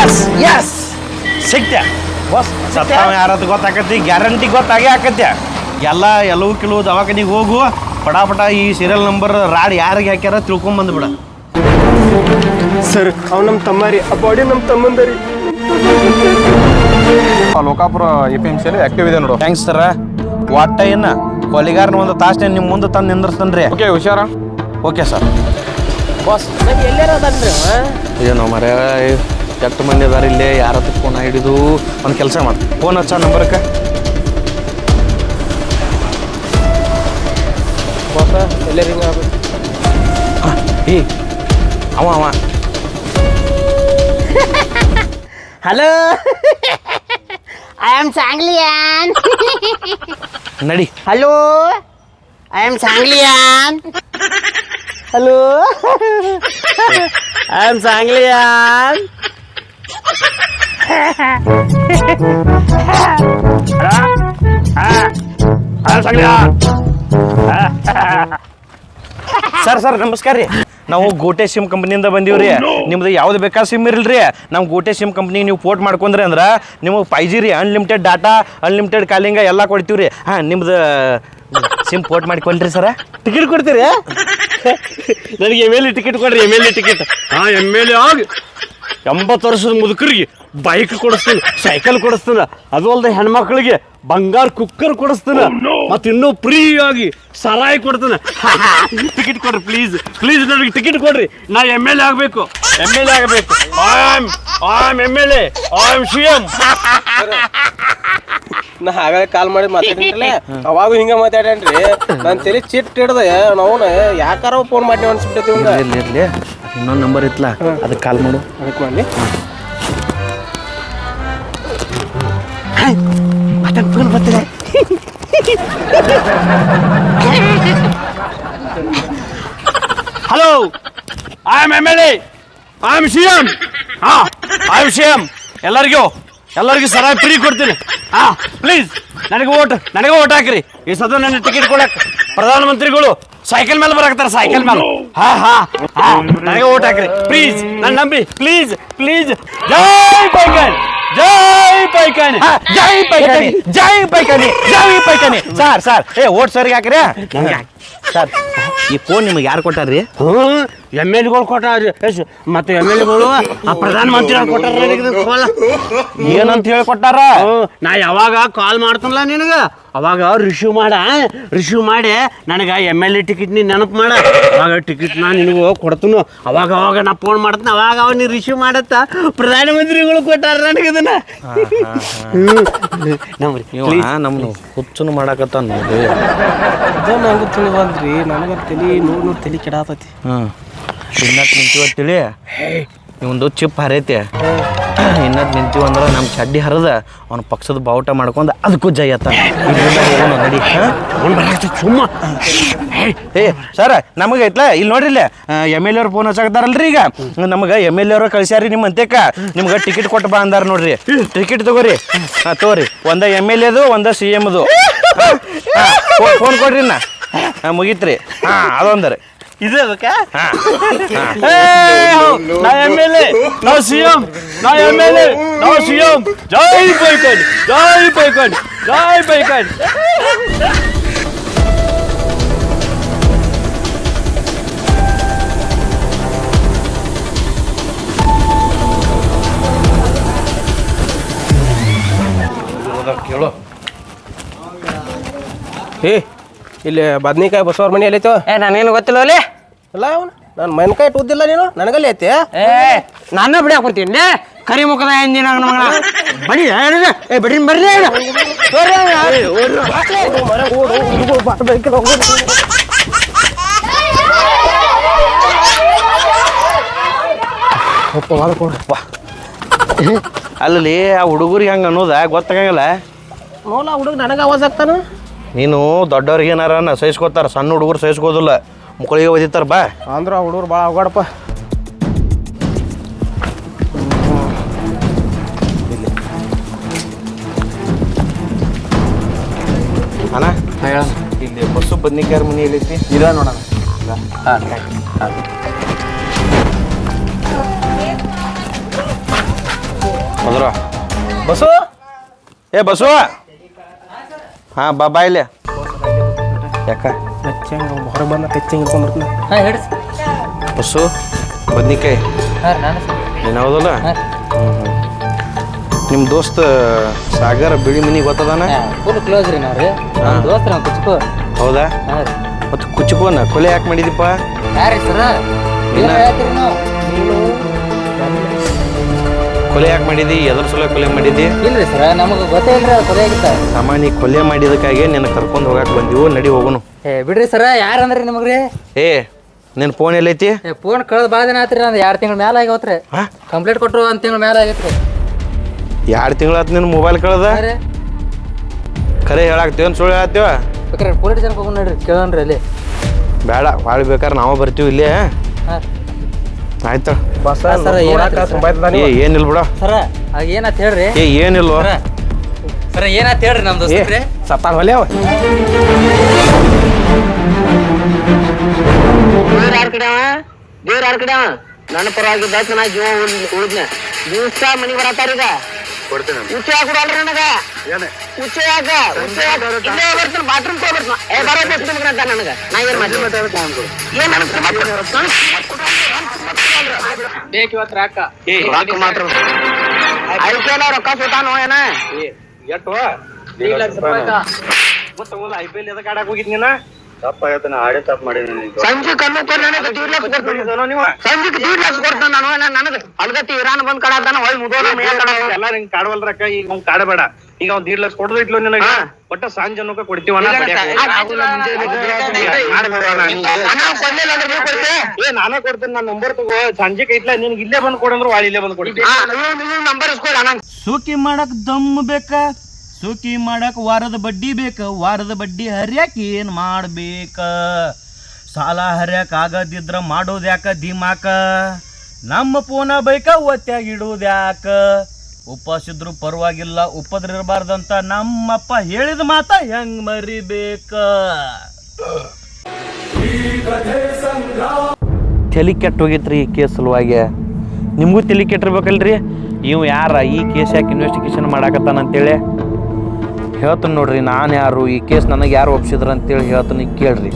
S S ಸಿಕ್ತೆ bus ಸತ್ತಾವ ಯಾರದು ಗೊತ್ತಾಕತಿ guarantee ಗೊತ್ತಾಗೇ ಆಕತ್ಯ ಎಲ್ಲವೂ ಕೆಲವು ದವಾಖಾನಿಗೆ ಹೋಗು ಪಟ ಈ ಸೀರಿಯಲ್ ನಂಬರ್ ರಾಡ್ ಯಾರಿಗೆ ಹಾಕ್ಯಾರ ತಿಳ್ಕೊಂಬಂದ್ಬಿಡ. ಸರ್ ಅವ್ ನಮ್ಮ ತಮ್ಮ ರೀ, ಆ ಬಾಡಿ ನಮ್ಮ ತಮ್ಮಂದರಿ. ಲೋಕಾಪುರ APMC ಆಕ್ಟಿವ್ ಇದೆ ನೋಡು. Thanks sir. ಒಟ್ಟ ಏನ ಕೊಲಿಗಾರನ ಒಂದು ತಾಸನೆ ನಿಮ್ಮ ಮುಂದೆ ತಂದು ನಿಂದಿರ್ತಾನೆ. ಓಕೆ ಹುಷಾರ. Okay sir. ಬಾಸ್ ನಂಗೆ ಎಲ್ಲಾರ ಅದನ್ರಿ ಏನೋ ಮರ ಎಷ್ಟು ಮಂದಿ ಅದಾರ ಇಲ್ಲೇ ಯಾರ ಹತ್ರ ಫೋನ್ ಹಿಡಿದು ಒಂದು ಕೆಲಸ ಮಾಡಿ ಫೋನ್ ಹಚ್ಚ ನಂಬರ್ಕ್ಕೆ. ಬಾಸ ಎಲ್ಲರಿಂಗ ಏ ಅವ ಹಲೋ ಐ ಆಮ್ ಸಾಂಗ್ಲಿಯಾನ್. ನಡಿ. Hello I am Sangliyana. Hello I am Sangliyana. Sir ನಮಸ್ಕಾರ ರೀ. ನಾವು ಗೋಟೆ ಸಿಮ್ ಕಂಪ್ನಿಯಿಂದ ಬಂದೀವ್ರಿ. ನಿಮ್ದು ಯಾವ್ದು ಬೇಕಾದ ಸಿಮ್ ಇರಲ್ರಿ, ನಮ್ಮ ಗೋಟೆ ಸಿಮ್ ಕಂಪ್ನಿಗೆ ನೀವು ಪೋರ್ಟ್ ಮಾಡ್ಕೊಂಡ್ರಿ ಅಂದ್ರೆ ನಿಮಗೆ 5G ರೀ, ಅನ್ಲಿಮಿಟೆಡ್ ಡಾಟಾ, ಅನ್ಲಿಮಿಟೆಡ್ ಕಾಲಿಂಗ ಎಲ್ಲ ಕೊಡ್ತೀವಿ ರೀ. ನಿಮ್ದು ಸಿಮ್ ಪೋರ್ಟ್ ಮಾಡಿಕೊಳ್ರಿ ಸರ. ಟಿಕೆಟ್ ಕೊಡ್ತೀರಿ? ನನಗೆ MLA ಟಿಕೆಟ್ ಕೊಡ್ರಿ. MLA ticket. MLA ಆಗಿ 80 ವರ್ಷದ ಮುದುಕರಿಗೆ ಬೈಕ್ ಕೊಡಿಸ್ತೀನಿ, ಸೈಕಲ್ ಕೊಡಿಸ್ತೀನಿ. ಅದು ಅಲ್ಲದೆ ಹೆಣ್ಮಕ್ಳಿಗೆ ಬಂಗಾರ ಕುಕ್ಕರ್ ಕೊಡಿಸ್ತೀನಿ. ಮತ್ತು ಇನ್ನೂ ಫ್ರೀ ಆಗಿ ಸರಾಯಿ ಕೊಡ್ತೀನಿ. ಟಿಕೆಟ್ ಕೊಡ್ರಿ ಪ್ಲೀಸ್ ಪ್ಲೀಸ್, ನನಗೆ ಟಿಕೆಟ್ ಕೊಡ್ರಿ. ನಾ MLA ಆಗಬೇಕು. MLA ಆಗಬೇಕು. I am MLA. I am CM. ನಾ ಹಾಗಾದ್ರೆ ಕಾಲ್ ಮಾಡಿ ಮಾತಾಡಿದ್ರಲ್ಲ, ಅವಾಗ ಹಿಂಗ ಮಾತಾಡ್ರಿ. ನಾನು ತಲೆ ಚಿಟ್ ಹಿಡ್ದ ನಾವು ಯಾಕಾರ ಫೋನ್ ಮಾಡಿ ಅನ್ಸ್ಬಿಟ್ಟೈತಿ. ಇರ್ಲಿ ಇನ್ನೊಂದು ನಂಬರ್ ಇತ್ತಲ್ಲ, ಅದಕ್ಕೆ ಕಾಲ್ ಮಾಡು. ಅದಕ್ಕೆ ಮಾಡಿ ಫೋನ್ ಬರ್ತಿದೆ. Hello, I am MLA. I am CM. I am CM. ಎಲ್ಲರಿಗೂ ಸರಾಯಿ ಫ್ರೀ ಕೊಡ್ತೀನಿ. ಪ್ಲೀಸ್ ನನಗೆ ಓಟ್ ಹಾಕ್ರಿ. ಈ ಸದ ನನ್ನ ಟಿಕೆಟ್ ಕೊಡಕ್ ಪ್ರಧಾನಮಂತ್ರಿಗಳು ಸೈಕಲ್ ಮೇಲೆ ಬರಾಕತ್ತಾರ. ಸೈಕಲ್ ಮೇಲೆ ನನಗೆ ಓಟ್ ಹಾಕ್ರಿ ಪ್ಲೀಸ್. ನನ್ನ ನಂಬಿ ಪ್ಲೀಸ್ ಪ್ಲೀಸ್. ಜೈ ಪೈಕಾನಿ, ಜೈ ಪೈಕಾನಿ, ಜೈ ಪೈಕಾನಿ, ಜೈ ಪೈಕಾನಿ, ಜೈ ಪೈಕಾನಿ. ಸರ್ ಓಟ್ ಸರ್ಗೆ ಹಾಕ್ರಿ. ಸರ್ ಈ ಫೋನ್ ನಿಮಗೆ ಯಾರು ಕೊಟ್ಟಾರ್ರಿ? MLAಗಳು ಕೊಟ್ಟಾರ್ರಿ. ಮತ್ತೆ MLAಗಳು ಆ ಪ್ರಧಾನಮಂತ್ರಿಗಳು ಕೊಟ್ಟಾರ. ಏನಂತ ಹೇಳಿ ಕೊಟ್ಟಾರ? ನಾ ಯಾವಾಗ ಕಾಲ್ ಮಾಡ್ತನಲ್ಲ ನಿನಗ, ಅವಾಗ ರಿಸೀವ್ ಮಾಡಿ ನನಗೆ MLA ಟಿಕೆಟ್ ನೀನು ನೆನಪು ಮಾಡ. ಅವಾಗ ಟಿಕೆಟ್ ನಾ ನಿನಗೂ ಕೊಡ್ತನು. ಅವಾಗ ನಾ ಫೋನ್ ಮಾಡ್ತೀನಿ. ಅವಾಗ ನೀ ರಿಸೀವ್ ಮಾಡತ್ತ. ಪ್ರಧಾನಮಂತ್ರಿಗಳು ಕೊಟ್ಟಾರ ನನಗೆ ಇದನ್ನ. ನಮ್ದು ಹುಚ್ಚನು ಮಾಡಾಕತ್ತ ನೋಡಿ. ನಂಗೂ ತಿಳಿವಲ್ರಿ. ನನಗ ತಲೆ ನೋಡಿ ತಲೆ ಕೆಡಾತೈತಿ. ಇನ್ನತ್ ನಿಂತೀವತ್ತೇಳಿ ಇವಂದು ಚಿಪ್ ಹರೈತಿ. ಇನ್ನತ್ ನಿಂತೀವಿ ಅಂದ್ರೆ ನಮ್ಮ ಚಡ್ಡಿ ಹರಿದ ಅವ್ನ ಪಕ್ಷದ ಬಾವುಟ ಮಾಡ್ಕೊಂಡು ಅದಕ್ಕೂ ಜೈ ಅತ್ತ ನಡಿ. ಸುಮ್ಮ ಸರ್ ನಮಗೆ ಐತ್ಲ ಇಲ್ಲಿ ನೋಡ್ರಿ, ಇಲ್ಲಿ MLA ಅವ್ರು ಫೋನ್ ಹಚ್ಚಾಕತ್ತಾರಲ್ರಿ. ಈಗ ನಮಗೆ MLA ಅವ್ರು ಕಳ್ಸ್ಯಾರಿ ನಿಮ್ಮ ಅಂತ್ಯಕ್ಕ. ನಿಮ್ಗೆ ಟಿಕೆಟ್ ಕೊಟ್ಟು ಬಾ ಅಂದಾರ ನೋಡ್ರಿ. ಟಿಕೆಟ್ ತಗೋರಿ. ತಗೋರಿ. ಒಂದ MLAದು ಒಂದ CMದು. ಫೋನ್ ಕೊಡ್ರಿ. ಮುಗೀತ್ರಿ. ಅದೊಂದರಿ ಇದು ಅದಕ್ಕೆ. ನಾ MLA, ನಾವು CM, ನಾ MLA, ನಾವು CM. ಜೈ ಪೈಕಾನಿ, ಜೈ ಪೈಕಾನಿ, ಜೈ ಪೈಕಾನಿ. ಕೇಳು. ಇಲ್ಲಿ ಬದ್ನಿಕಾಯಿ ಬಸವರ ಮನೆ ಎಲ್ಲೈತೋ? ನಾನೇನು ಗೊತ್ತಿಲ್ಲ ಅಲ್ಲಿ. ಅಲ್ಲ ಅವನು ನಾನು ಮನ್ಕಾಯಿ ಇಟ್ಟುದಿಲ್ಲ. ನೀನು ನನಗಲ್ಲಿ ಐತೆ. ನಾನು ಬಿಡಿ ಹಾಕೊಡ್ತೀನಿ. ಕರಿ ಮುಖದ ಎಂಜಿನ ಮಗಳ ಬಡಿ ಬಿಡ್ರಿ ಬರ್ರಿ. ಅಲ್ಲಿ ಆ ಹುಡುಗರಿಗೆ ಹಂಗೆ ಅನ್ನೋದ ಗೊತ್ತಾಗಂಗಿಲ್ಲ. ನೋಲ ಹುಡುಗ ನನಗೆ ಆವಾಜ್ ಆಗ್ತಾನ. ನೀನು ದೊಡ್ಡವ್ರಿಗೆ ಏನಾರ ಸಹಿಸ್ಕೋತಾರ, ಸಣ್ಣ ಹುಡುಗರು ಸಹಿಸ್ಕೋದಿಲ್ಲ. ಮಕ್ಕಳಿಗೆ ಒದಿತಾರ ಬಾ ಅಂದ್ರೆ ಆ ಹುಡುಗರು ಭಾಳ ಅವಗಾಡಪ್ಪ. ಅಣ್ಣ ಇಲ್ಲಿ ಬಸ್ಸು ಬದ್ನಿಕಾಯಿ ಮನೆ ಎಲ್ಲೈತಿ? ಇಲ್ಲ ನೋಡೋಣ. ಹೋದ್ರ ಬಸ್ಸು ಏ ಬಸವ ಹಾಂ ಬಾ ಇಲ್ಲೇ ಯಾಕ ಹೊರಗೆ ಬಂದ ಹೆಚ್ಚಿಂಗ್ ಇಟ್ಕೊಂಡ್ಬಿಡ್ತೀನಿ. ಹಾಂ ಹೇಳಿ ಬಸ್ಸು ಬದ್ನಿಕಾಯಿ ಹಾಂ ನಾನು ಸರ್ ನೀನು ಹೌದಲ್ಲ ಹಾಂ ನಿಮ್ಮ ದೋಸ್ತ ಸಾಗರ ಬಿಳಿ ಮನಿ ಗೊತ್ತದಾನ ಫುಲ್ ಕ್ಲೋಸ್ ರೀ ನಾವು ರೀ ನಮ್ಮ ದೋಸ್ತ ನಾವು ಕುಚ್ಕೋ ಹೌದಾ ಹಾಂ ರೀ ಮತ್ತು ಕುಚ್ಕೋನ ಕೊಲೆ ಯಾಕೆ ಮಾಡಿದಿಪ್ಪ ಯಾರು ಸರ ಏನು ಹೇಳ್ತೀರಿ ನಾವು ಕೊಲೆ ಯಾಕೆ ಮಾಡಿದಿ ಎದ್ರ ಸಲ ಕೊಲೆ ಮಾಡಿದಿ ಇಲ್ರಿ ಸರ ನಮಗೆ ಗೊತ್ತೇ ಇಲ್ರಿ ಅದು ಕೊಲೆ ಆಗಿತ್ತ ಸಾಮಾನ್ಯ ಕೊಲೆ ಮಾಡಿದಕ್ಕಾಗಿ ನಿನ್ನ ಕರ್ಕೊಂಡು ಹೋಗಕ್ಕೆ ಬಂದೀವು ನಡಿ ಹೋಗುನು ಏ ಬಿಡ್ರಿ ಸರ ಯಾರು ಅಂದ್ರಿ ನಿಮಗೆ ರೀ ಏ ನಿನ್ನ ಫೋನ್ ಎಲ್ಲೈತಿ ಏ ಫೋನ್ ಕಳೆದು ಭಾಳ ದಿನ ಆತ್ರಿ ನಂದು 2 ತಿಂಗಳ ಮೇಲೆ ಆಗ್ಯಾವತ್ರಿ ಹಾಂ ಕಂಪ್ಲೇಂಟ್ ಕೊಟ್ಟರು 1 ತಿಂಗಳ ಮೇಲೆ ಆಗೈತ್ರಿ 2 ತಿಂಗಳಾತ್ ನಿನ್ನ ಮೊಬೈಲ್ ಕಳ್ದ ಹಾಂ ರೀ ಖರೆ ಹೇಳಾಕ್ತೀವನ್ ಸುಳ್ಳು ಹೇಳತ್ತೀವ ಬೇಕಾರೆ ಪೊಲೀಸ್ ಸ್ಟೇಷನ್ಗೆ ಹೋಗೋಣ ನೋಡ್ರಿ ಕೇಳೋಣ್ರಿ ಅಲ್ಲಿ ಬೇಡ ಭಾಳ ಬೇಕಾದ್ರೆ ನಾವು ಬರ್ತೀವಿ ಇಲ್ಲೇ ಹಾಂ ಆಯ್ತು ಬಸ್ ಸರ್, ಏನಾಯ್ತು ಸರ್? ಏ ಏನಿಲ್ಲ ಬಿಡ ಸರ ಆಗ ಏನಾತ್ ಹೇಳ್ರಿ ಏ ಏನಿಲ್ವ ಸರ ಸರ ಏನಾತ್ ಹೇಳ್ರಿ ನಮ್ಮ ದೋಸ್ತ್ರಿ ಸತ್ತಾಗ ಹೊಲೆ ಅವ ದೇವ್ರ ಯಾರ ಕಡೆ ದೇವ್ರ ಯಾರ ಕಡೆ ನನ್ನ ಪರವಾಗಿದ್ದ ನಾ ಜೀವ ಉಳಿದ್ನ ದಿವಸ ಮನಿ ಬರತ್ತಾರ ಈಗ ಹುಚ್ಚ ಕೊಡಲ್ರಿ ನನಗ ಹುಚ್ಚ ಯಾಕ ಇಲ್ಲೇ ಬರ್ತಾನ ಬಾತ್ರೂಮ್ ಬರ್ತಾನ ಏ ಬರೋದ ನನಗ ನಾ ಏನ್ ಮಾಡ್ತೀನಿ ಬೇಕು ಇವತ್ತು ರಾಕ ಮಾತ್ರ ಐಪಿಎಲ್ ರೊಕ್ಕ ಸುತ್ತಾನೋ ಏನ ಎಷ್ಟು IPL ಎದಕ್ಕೆ ಆಡಕ್ ಹೋಗಿದ್ ನೀನ ಸಂಜೆ ಕಣ್ಣು ಸಂಜೆ ಕೊಡ್ತಾನ ನಾನು ನನಗ ಅಲ್ಗತಿ ಇರಾನ್ ಬಂದ್ ಕಡಾತಾನ ಹೊಳ್ ಮುದೋನ ಎಲ್ಲ ನಿಂಗೆ ಕಾಡವಲ್ರಕ್ಕ ಈಗ ಅವ್ನು ಕಾಡಬೇಡ ಈಗ ಅವ್ನು 1.5 ಲಕ್ಷ ಕೊಡೋದು ಇಟ್ಲು ನಿನಗ ಒಟ್ಟ ಸಾಂಜ್ ಅನ್ನೋಕೆ ಕೊಡ್ತೀವಣ್ಣ ಏ ನಾನೇ ಕೊಡ್ತೇನೆ ನನ್ನ ನಂಬರ್ ತಗೋ ಸಂಜೆ ಐತ್ಲ ನಿನ್ಗೆ ಇಲ್ಲೇ ಬಂದ್ ಕೊಡಂದ್ರು ವಾಳಿ ಇಲ್ಲೇ ಬಂದ್ ಕೊಡ್ತೀನಿ ನಂಬರ್ ಇಸ್ಕೊಡ ಸೂಕಿ ಮಾಡಕ್ ದಮ್ ಬೇಕ ಸೂಕಿ ಮಾಡಕ್ ವಾರದ ಬಡ್ಡಿ ಬೇಕ ವಾರದ ಬಡ್ಡಿ ಹರಿಯಾಕ ಏನ್ ಮಾಡ್ಬೇಕ ಸಾಲ ಹರಿಯಾಕ ಆಗದಿದ್ರ ಮಾಡೋದ್ಯಾಕ ದಿಮಾಕ ನಮ್ಮ ಫೋನ ಬೈಕ ಒತ್ತಾಗಿಡುವುದ್ಯಾಕ ಉಪವಾಸಿದ್ರು ಪರವಾಗಿಲ್ಲ ಉಪದ್ರಿರಬಾರ್ದಂತ ನಮ್ಮಪ್ಪ ಹೇಳಿದ ಮಾತ ಹೆಂಗ್ ಮರಿಬೇಕ ತಲೆ ಕೆಟ್ಟ ಹೋಗಿತ್ರಿ ಈ ಕೇಸ್ ಸಲುವಾಗಿ ನಿಮಗೂ ತಲೆ ಕೆಟ್ಟಿರ್ಬೇಕಲ್ರಿ ಇವ್ ಯಾರ ಈ ಕೇಸ್ ಯಾಕೆ ಇನ್ವೆಸ್ಟಿಗೇಷನ್ ಮಾಡಾಕತ್ತಾನ ಅಂತೇಳಿ ಹೇಳ್ತಾನೆ ನೋಡ್ರಿ ನಾನು ಯಾರು ಈ ಕೇಸ್ ನನಗೆ ಯಾರು ಒಪ್ಸಿದ್ರ ಅಂತೇಳಿ ಹೇಳ್ತಾನೆ ಕೇಳ್ರಿ